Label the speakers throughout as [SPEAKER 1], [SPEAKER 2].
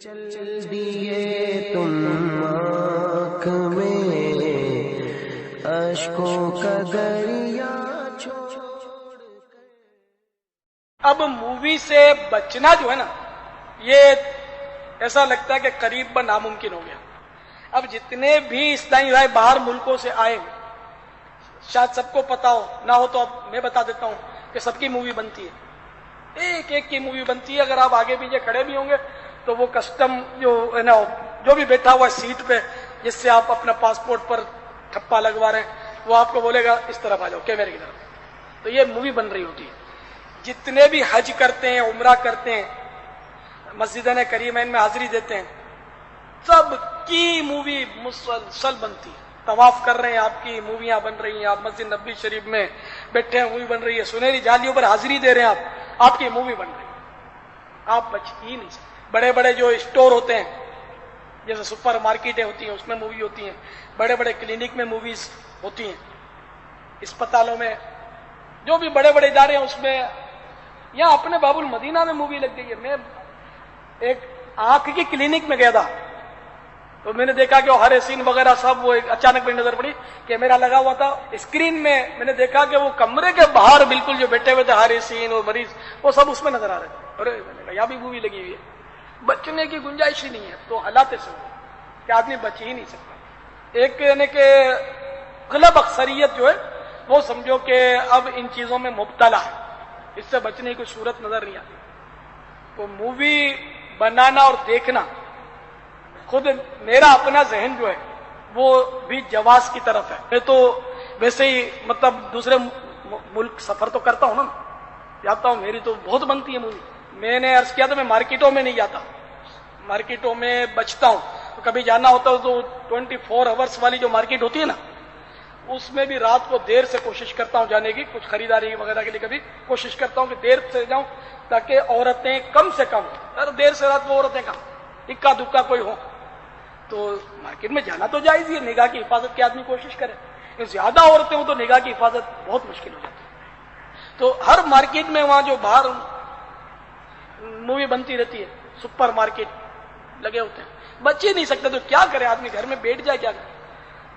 [SPEAKER 1] چل دیے تم آنکھ میں اشکوں کا دریا چھوڑ۔
[SPEAKER 2] اب مووی سے بچنا جو ہے نا، یہ ایسا لگتا ہے کہ قریب ناممکن ہو گیا۔ اب جتنے بھی اسلامی بھائی باہر ملکوں سے آئے، شاید سب کو پتا ہو، نہ ہو تو اب میں بتا دیتا ہوں کہ سب کی مووی بنتی ہے، ایک ایک کی مووی بنتی ہے۔ اگر آپ آگے پیچھے کھڑے بھی ہوں گے تو وہ کسٹم جو ہے نا، جو بھی بیٹھا ہوا ہے سیٹ پہ، جس سے آپ اپنا پاسپورٹ پر ٹھپا لگوا رہے ہیں، وہ آپ کو بولے گا اس طرف آ جاؤ، کیمرے کی طرف۔ تو یہ مووی بن رہی ہوتی ہے۔ جتنے بھی حج کرتے ہیں، عمرہ کرتے ہیں، مسجدین کریمین میں حاضری دیتے ہیں، سب کی مووی مسلسل بنتی ہے۔ طواف کر رہے ہیں، آپ کی موویاں بن رہی ہیں۔ آپ مسجد نبوی شریف میں بیٹھے ہیں، مووی بن رہی ہے۔ سنہری جالیوں پر حاضری دے رہے ہیں، آپ کی مووی بن رہی ہے۔ آپ بچ ہی نہیں سکتے۔ بڑے بڑے جو اسٹور ہوتے ہیں، جیسے سپر مارکیٹیں ہوتی ہیں، اس میں مووی ہوتی ہیں۔ بڑے بڑے کلینک میں موویز ہوتی ہیں، اسپتالوں میں، جو بھی بڑے بڑے ادارے ہیں اس میں۔ یہاں اپنے باب المدینہ میں مووی لگ گئی ہے۔ میں ایک آنکھ کی کلینک میں گیا تھا، تو میں نے دیکھا کہ وہ ہر سین وغیرہ سب، وہ اچانک میری نظر پڑی، کیمرہ لگا ہوا تھا اسکرین میں۔ میں نے دیکھا کہ وہ کمرے کے باہر بالکل جو بیٹھے ہوئے تھے ہر سین اور مریض، وہ سب اس میں نظر آ رہے تھے۔ ارے میں نے کہا یہاں بھی مووی لگی ہوئی ہے۔ بچنے کی گنجائش ہی نہیں ہے، تو حالات سے ہو کہ آدمی بچ ہی نہیں سکتا۔ ایک یعنی کہ غالب اکثریت جو ہے وہ سمجھو کہ اب ان چیزوں میں مبتلا ہے، اس سے بچنے کی کوئی صورت نظر نہیں آتی۔ تو مووی بنانا اور دیکھنا، خود میرا اپنا ذہن جو ہے وہ بھی جواز کی طرف ہے۔ میں تو ویسے ہی مطلب دوسرے ملک سفر تو کرتا ہوں نا، جاتا ہوں، میری تو بہت بنتی ہے مووی۔ میں نے عرض کیا تھا میں مارکیٹوں میں نہیں جاتا، مارکیٹوں میں بچتا ہوں۔ کبھی جانا ہوتا ہے تو 24 آورس والی جو مارکیٹ ہوتی ہے نا، اس میں بھی رات کو دیر سے کوشش کرتا ہوں جانے کی، کچھ خریداری وغیرہ کے لیے کبھی کوشش کرتا ہوں کہ دیر سے جاؤں تاکہ عورتیں کم سے کم، دیر سے رات کو عورتیں کم، اکا دکا کوئی ہو۔ تو مارکیٹ میں جانا تو جائز ہی ہے، نگاہ کی حفاظت کی آدمی کوشش کرے۔ زیادہ عورتیں ہوں تو نگاہ کی حفاظت بہت مشکل ہو جاتی ہے۔ تو ہر مارکیٹ میں وہاں جو باہر مووی بنتی رہتی ہے، سپر مارکیٹ لگے ہوتے ہیں، بچ ہی نہیں سکتے۔ تو کیا کرے آدمی، گھر میں بیٹھ جائے، کیا کرے؟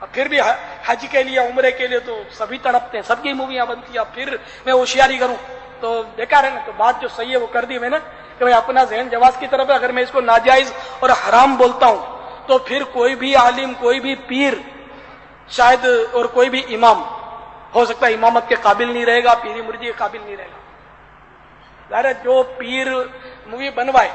[SPEAKER 2] اب پھر بھی حج کے لیے، عمرے کے لیے تو سبھی تڑپتے ہیں، سب کی موویاں بنتی ہیں۔ اب پھر میں ہوشیاری کروں تو بیکار ہے نا۔ تو بات جو صحیح ہے وہ کر دی میں نے کہ میں اپنا ذہن جواز کی طرف ہے۔ اگر میں اس کو ناجائز اور حرام بولتا ہوں تو پھر کوئی بھی عالم، کوئی بھی پیر شاید، اور کوئی بھی امام ہو سکتا ہے امامت کے قابل نہیں رہے گا، پیری مرجی کے قابل نہیں رہے گا۔ ظاہر جو پیر مووی بنوائے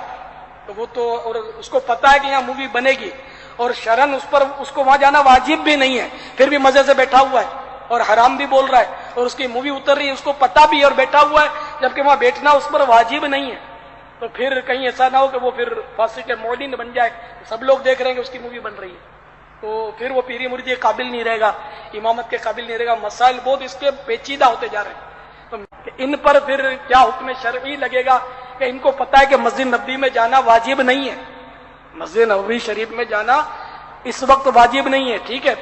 [SPEAKER 2] تو وہ تو، اور اس کو پتا ہے کہ یہاں مووی بنے گی، اور شرن اس کو وہاں جانا واجب بھی نہیں ہے، پھر بھی مزے سے بیٹھا ہوا ہے اور حرام بھی بول رہا ہے، اور اس کی مووی اتر رہی ہے، اس کو پتا بھی ہے اور بیٹھا ہوا ہے، جبکہ وہاں بیٹھنا اس پر واجب نہیں ہے۔ تو پھر کہیں ایسا نہ ہو کہ وہ پھر فاسق معلن بن جائے، سب لوگ دیکھ رہے ہیں کہ اس کی مووی بن رہی ہے، تو پھر وہ پیری مرجی کے قابل نہیں رہے گا، امامت کے قابل نہیں رہے گا۔ مسائل بہت اس کے پیچیدہ ہوتے جا رہے ہیں۔ تو ان پر پھر کیا حکم شرعی لگے گا کہ ان کو پتا ہے کہ مسجد نبوی میں جانا واجب نہیں ہے، مسجد نبوی شریف میں جانا اس وقت واجب نہیں ہے، ٹھیک ہے،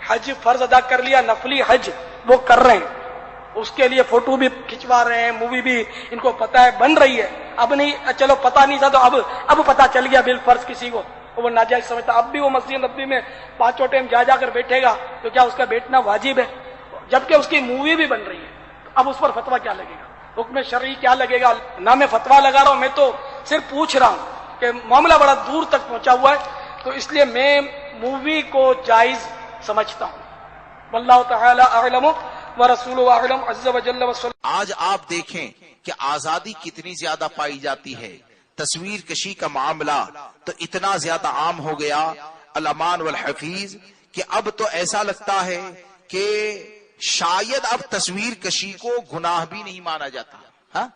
[SPEAKER 2] حج فرض ادا کر لیا، نفلی حج وہ کر رہے ہیں، اس کے لیے فوٹو بھی کھنچوا رہے ہیں، مووی بھی ان کو پتا ہے بن رہی ہے۔ اب نہیں، چلو پتا نہیں تھا تو اب پتا چل گیا بالفرض کسی کو، وہ ناجائز سمجھتا، اب بھی وہ مسجد نبوی میں پانچوں ٹائم جا کر بیٹھے گا، تو کیا اس کا بیٹھنا واجب ہے؟ جبکہ اس کی مووی بھی بن رہی ہے، اب اس پر فتویٰ کیا لگے گا، حکم شرعی کیا لگے گا؟ نہ میں فتویٰ لگا رہا ہوں، میں تو صرف پوچھ رہا ہوں کہ معاملہ بڑا دور تک پہنچا ہوا ہے، تو اس لیے میں مووی کو جائز سمجھتا ہوں۔ واللہ تعالی اعلم ورسولہ اعلم عز وجل وصلی۔
[SPEAKER 3] آج آپ دیکھیں کہ آزادی کتنی زیادہ پائی جاتی ہے، تصویر کشی کا معاملہ تو اتنا زیادہ عام ہو گیا، الامان والحفیظ، کہ اب تو ایسا لگتا ہے کہ شاید اب تصویر کشی کو گناہ بھی نہیں مانا جاتا۔ ہاں؟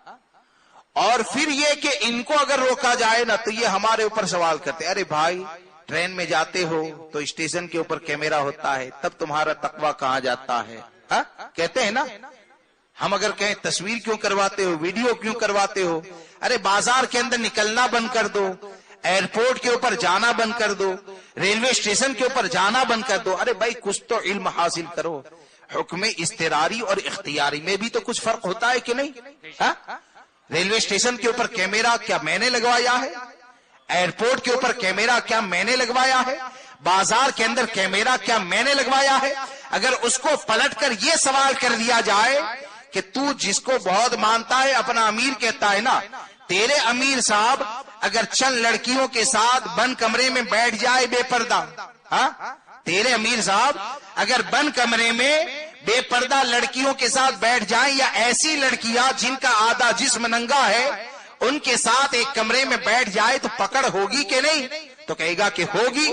[SPEAKER 3] اور پھر یہ کہ ان کو اگر روکا جائے نا تو یہ ہمارے اوپر سوال کرتے، ارے بھائی ٹرین میں جاتے ہو تو اسٹیشن کے اوپر کیمرہ ہوتا ہے، تب تمہارا تقوی کہاں جاتا ہے؟ ہاں؟ کہتے ہیں نا، ہم اگر کہیں تصویر کیوں کرواتے ہو، ویڈیو کیوں کرواتے ہو؟ ارے بازار کے اندر نکلنا بند کر دو، ایئرپورٹ کے اوپر جانا بند کر دو، ریلوے اسٹیشن کے اوپر جانا بند کر دو۔ ارے بھائی کچھ تو علم حاصل کرو، حکم اضطراری اور اختیاری میں بھی تو کچھ فرق ہوتا ہے کہ نہیں؟ ہاں؟ ریلوے اسٹیشن کے اوپر کیمرہ کیا میں نے لگوایا ہے؟ ایئرپورٹ کے اوپر کیمرہ کیا میں نے لگوایا ہے؟ بازار کے اندر کیمرہ کیا میں نے لگوایا ہے؟ اگر اس کو پلٹ کر یہ سوال کر دیا جائے کہ تو جس کو بہت مانتا ہے اپنا امیر کہتا ہے نا، تیرے امیر صاحب اگر چند لڑکیوں کے ساتھ بند کمرے میں بیٹھ جائے بے پردہ، ہاں تیرے امیر صاحب اگر بند کمرے میں بے پردہ لڑکیوں کے ساتھ بیٹھ جائیں، یا ایسی لڑکیاں جن کا آدھا جسم ننگا ہے ان کے ساتھ ایک کمرے میں بیٹھ جائے تو پکڑ ہوگی کہ نہیں؟ تو کہے گا کہ ہوگی۔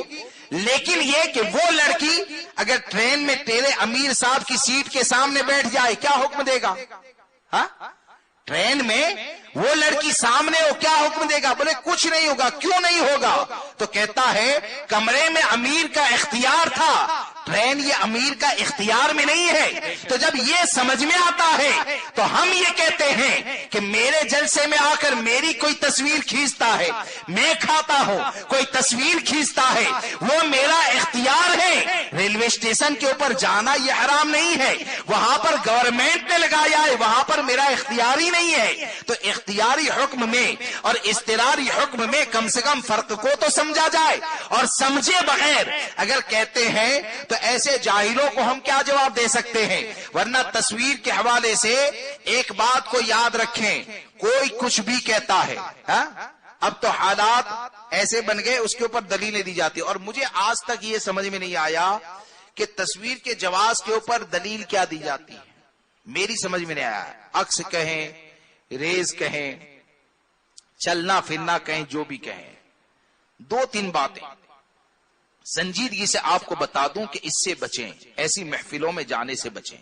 [SPEAKER 3] لیکن یہ کہ وہ لڑکی اگر ٹرین میں تیرے امیر صاحب کی سیٹ کے سامنے بیٹھ جائے کیا حکم دے گا؟ ہاں ٹرین میں وہ لڑکی سامنے ہو کیا حکم دے گا؟ بولے کچھ نہیں ہوگا۔ کیوں نہیں ہوگا؟ تو کہتا ہے کمرے میں امیر کا اختیار تھا، ٹرین یہ امیر کا اختیار میں نہیں ہے۔ تو جب یہ سمجھ میں آتا ہے تو ہم یہ کہتے ہیں کہ میرے جلسے میں آ کر میری کوئی تصویر کھینچتا ہے، میں کھاتا ہوں، کوئی تصویر کھینچتا ہے، وہ میرا اختیار ہے۔ ریلوے اسٹیشن کے اوپر جانا یہ حرام نہیں ہے، وہاں پر گورنمنٹ نے لگایا ہے، وہاں پر میرا اختیار ہی نہیں ہے۔ تو اختیاری حکم میں اور اضطراری حکم میں کم سے کم فرق کو تو سمجھا جائے، اور سمجھے بغیر اگر کہتے ہیں تو ایسے جاہلوں کو ہم کیا جواب دے سکتے ہیں؟ ورنہ تصویر کے حوالے سے ایک بات کو یاد رکھیں، کوئی کچھ بھی کہتا ہے، اب تو حالات ایسے بن گئے اس کے اوپر دلیلیں دی جاتی، اور مجھے آج تک یہ سمجھ میں نہیں آیا کہ تصویر کے جواز کے اوپر دلیل کیا دی جاتی ہے، میری سمجھ میں نہیں آیا۔ عکس کہیں، ریز کہیں، چلنا پھرنا کہیں، جو بھی کہیں، دو تین باتیں سنجیدگی سے آپ کو بتا دوں کہ اس سے بچیں، ایسی محفلوں میں جانے سے بچیں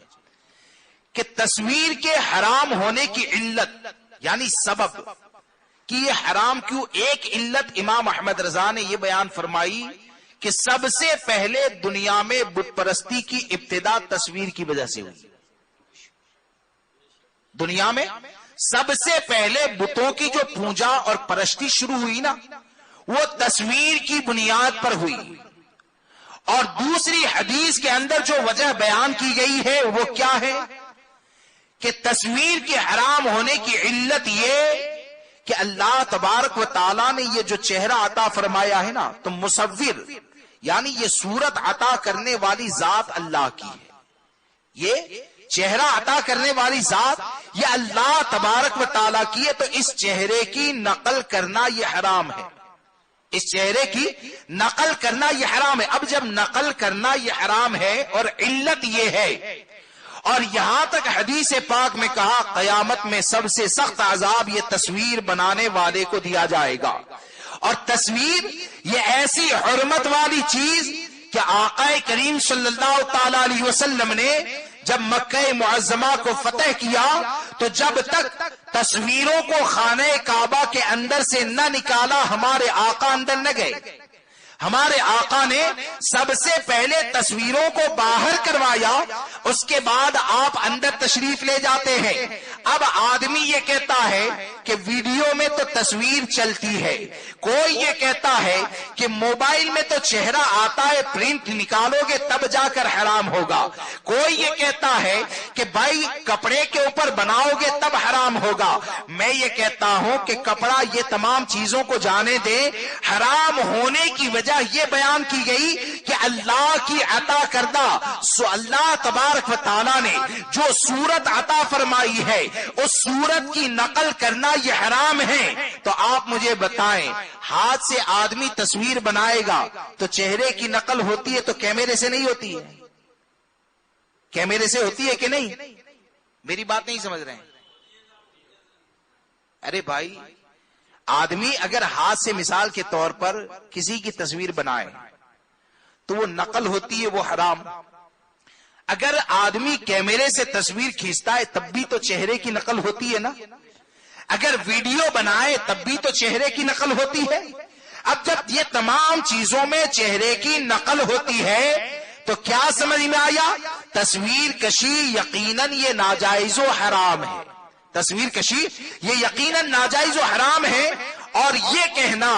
[SPEAKER 3] کہ تصویر کے حرام ہونے کی علت یعنی سبب کہ یہ حرام کیوں، ایک علت امام احمد رضا نے یہ بیان فرمائی کہ سب سے پہلے دنیا میں بت پرستی کی ابتدا تصویر کی وجہ سے ہوئی۔ دنیا میں سب سے پہلے بتوں کی جو پوجا اور پرستی شروع ہوئی نا، وہ تصویر کی بنیاد پر ہوئی۔ اور دوسری حدیث کے اندر جو وجہ بیان کی گئی ہے وہ کیا ہے کہ تصویر کے حرام ہونے کی علت یہ کہ اللہ تبارک و تعالیٰ نے یہ جو چہرہ عطا فرمایا ہے نا، تو مصور یعنی یہ صورت عطا کرنے والی ذات اللہ کی ہے، یہ چہرہ عطا کرنے والی ذات یہ اللہ تبارک و تعالیٰ کی ہے، تو اس چہرے کی نقل کرنا یہ حرام ہے، اس چہرے کی نقل کرنا یہ حرام ہے۔ اب جب نقل کرنا یہ حرام ہے اور علت یہ ہے، اور یہاں تک حدیث پاک میں کہا قیامت میں سب سے سخت عذاب یہ تصویر بنانے والے کو دیا جائے گا، اور تصویر یہ ایسی حرمت والی چیز کہ آقا کریم صلی اللہ تعالی علیہ وسلم نے جب مکہ معظمہ کو فتح کیا تو جب تک تصویروں کو خانہ کعبہ کے اندر سے نہ نکالا ہمارے آقا اندر نہ گئے۔ ہمارے آقا نے سب سے پہلے تصویروں کو باہر کروایا، اس کے بعد آپ اندر تشریف لے جاتے ہیں۔ اب آدمی یہ کہتا ہے کہ ویڈیو میں تو تصویر چلتی ہے، کوئی یہ کہتا ہے کہ موبائل میں تو چہرہ آتا ہے، پرنٹ نکالو گے تب جا کر حرام ہوگا، کوئی یہ کہتا ہے کہ بھائی کپڑے کے اوپر بناؤ گے تب حرام ہوگا۔ میں یہ کہتا ہوں کہ کپڑا یہ تمام چیزوں کو جانے دے، حرام ہونے کی وجہ یہ بیان کی گئی کہ اللہ کی عطا کردہ اللہ تبارک و تعالیٰ نے جو صورت عطا فرمائی ہے اس صورت کی نقل کرنا یہ حرام ہے۔ تو آپ مجھے بتائیں، ہاتھ سے آدمی تصویر بنائے گا تو چہرے کی نقل ہوتی ہے تو کیمرے سے نہیں ہوتی ہے؟ کیمرے سے ہوتی ہے کہ نہیں؟ میری بات نہیں سمجھ رہے ہیں؟ ارے بھائی، آدمی اگر ہاتھ سے مثال کے طور پر کسی کی تصویر بنائے تو وہ نقل ہوتی ہے، وہ حرام۔ اگر آدمی کیمرے سے تصویر کھینچتا ہے تب بھی تو چہرے کی نقل ہوتی ہے نا، اگر ویڈیو بنائے تب بھی تو چہرے کی نقل ہوتی ہے۔ اب جب یہ تمام چیزوں میں چہرے کی نقل ہوتی ہے تو کیا سمجھ میں آیا؟ تصویر کشی یقیناً یہ ناجائز و حرام ہے، تصویر کشی یہ یقیناً ناجائز و حرام ہے۔ اور یہ کہنا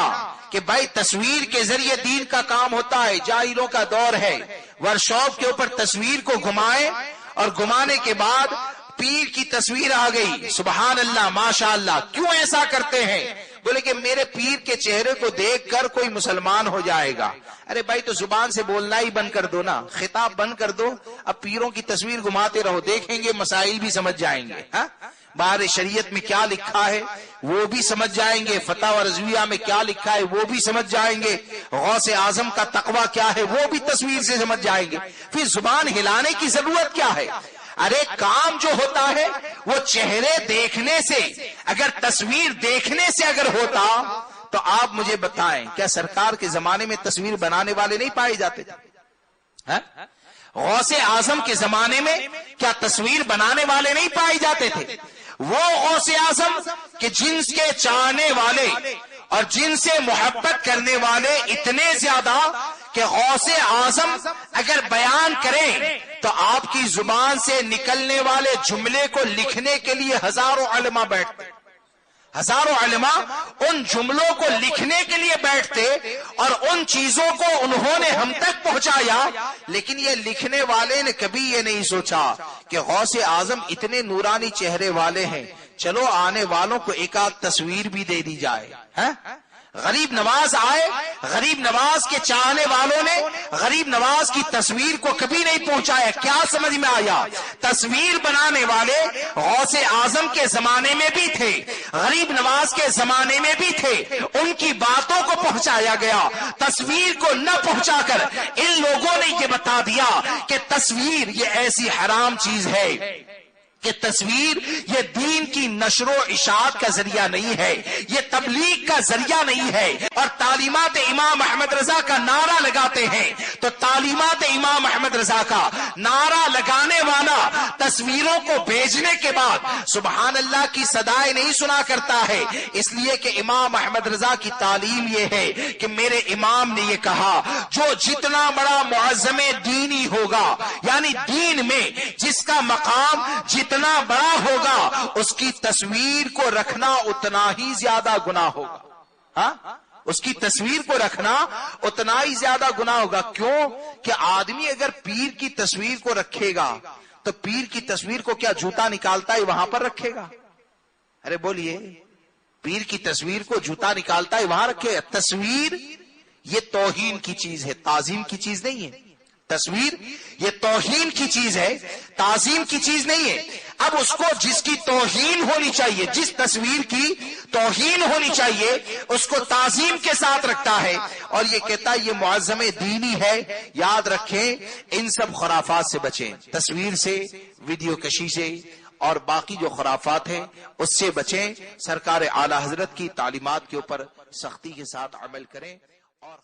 [SPEAKER 3] کہ بھائی تصویر کے ذریعے دین کا کام ہوتا ہے، جاہلوں کا دور ہے، ورکشاپ کے اوپر تصویر کو گھمائیں اور گھمانے کے بعد پیر کی تصویر آ گئی، سبحان اللہ ماشاء اللہ، کیوں ایسا کرتے ہیں؟ بولے کہ میرے پیر کے چہرے کو دیکھ کر کوئی مسلمان ہو جائے گا. ارے بھائی تو زبان سے بولنا ہی بند کر دو نا, خطاب بند کر دو, اب پیروں کی تصویر گھماتے رہو, دیکھیں گے مسائل بھی سمجھ جائیں گے. ہاں باہر شریعت میں کیا لکھا ہے وہ بھی سمجھ جائیں گے, فتح و رضویہ میں کیا لکھا ہے وہ بھی سمجھ جائیں گے, غوث اعظم کا تقوی کیا ہے وہ بھی تصویر سے سمجھ جائیں گے. پھر زبان ہلانے کی ضرورت کیا ہے؟ ارے کام جو ہوتا ہے وہ چہرے دیکھنے سے, اگر تصویر دیکھنے سے اگر ہوتا تو آپ مجھے بتائیں کیا سرکار کے زمانے میں تصویر بنانے والے نہیں پائے جاتے تھے؟ غوث اعظم کے زمانے میں کیا تصویر بنانے والے نہیں پائے جاتے تھے؟ وہ غوث اعظم کہ جن کے چاہنے والے اور جن سے محبت کرنے والے اتنے زیادہ کہ غوث اعظم اگر بیان کریں تو آپ کی زبان سے نکلنے والے جملے کو لکھنے کے لیے ہزاروں علماء بیٹھتے, ہزاروں علماء ان جملوں کو لکھنے کے لیے بیٹھتے, اور ان چیزوں کو انہوں نے ہم تک پہنچایا. لیکن یہ لکھنے والے نے کبھی یہ نہیں سوچا کہ غوث اعظم اتنے نورانی چہرے والے ہیں, چلو آنے والوں کو ایک آدھ تصویر بھی دے دی جائے. غریب نواز آئے, غریب نواز کے چاہنے والوں نے غریب نواز کی تصویر کو کبھی نہیں پہنچایا. کیا سمجھ میں آیا؟ تصویر بنانے والے غوث اعظم کے زمانے میں بھی تھے, غریب نواز کے زمانے میں بھی تھے, ان کی باتوں کو پہنچایا گیا. تصویر کو نہ پہنچا کر ان لوگوں نے یہ بتا دیا کہ تصویر یہ ایسی حرام چیز ہے کہ تصویر یہ دین کی نشر و اشاعت کا ذریعہ نہیں ہے, یہ تبلیغ کا ذریعہ نہیں ہے. اور تعلیمات امام احمد رضا کا نعرہ لگاتے ہیں تو تعلیمات امام احمد رضا کا نعرہ لگانے والا تصویروں کو بھیجنے کے بعد سبحان اللہ کی صدائیں نہیں سنا کرتا ہے, اس لیے کہ امام احمد رضا کی تعلیم یہ ہے کہ میرے امام نے یہ کہا جو جتنا بڑا معظم دینی ہوگا, یعنی دین میں جس کا مقام جتنا بڑا ہوگا اس کی تصویر کو رکھنا اتنا ہی زیادہ گناہ ہوگا. ہاں اس کی تصویر کو رکھنا اتنا ہی زیادہ گناہ ہوگا. کیوں کہ آدمی اگر پیر کی تصویر کو رکھے گا تو پیر کی تصویر کو کیا جوتا نکالتا ہے وہاں پر رکھے گا؟ ارے بولیے, پیر کی تصویر کو جوتا نکالتا ہے وہاں رکھے گا؟ تصویر یہ توہین کی چیز ہے, تعظیم کی چیز نہیں ہے. تصویر یہ توہین کی چیز ہے, تعظیم کی چیز نہیں ہے. اب اس کو جس کی توہین ہونی چاہیے, جس تصویر کی توہین ہونی چاہیے اس کو تعظیم کے ساتھ رکھتا ہے اور یہ کہتا ہے یہ معظم دینی ہے. یاد رکھیں ان سب خرافات سے بچیں, تصویر سے, ویڈیو کشی سے اور باقی جو خرافات ہیں اس سے بچیں. سرکار اعلی حضرت کی تعلیمات کے اوپر سختی کے ساتھ عمل کریں اور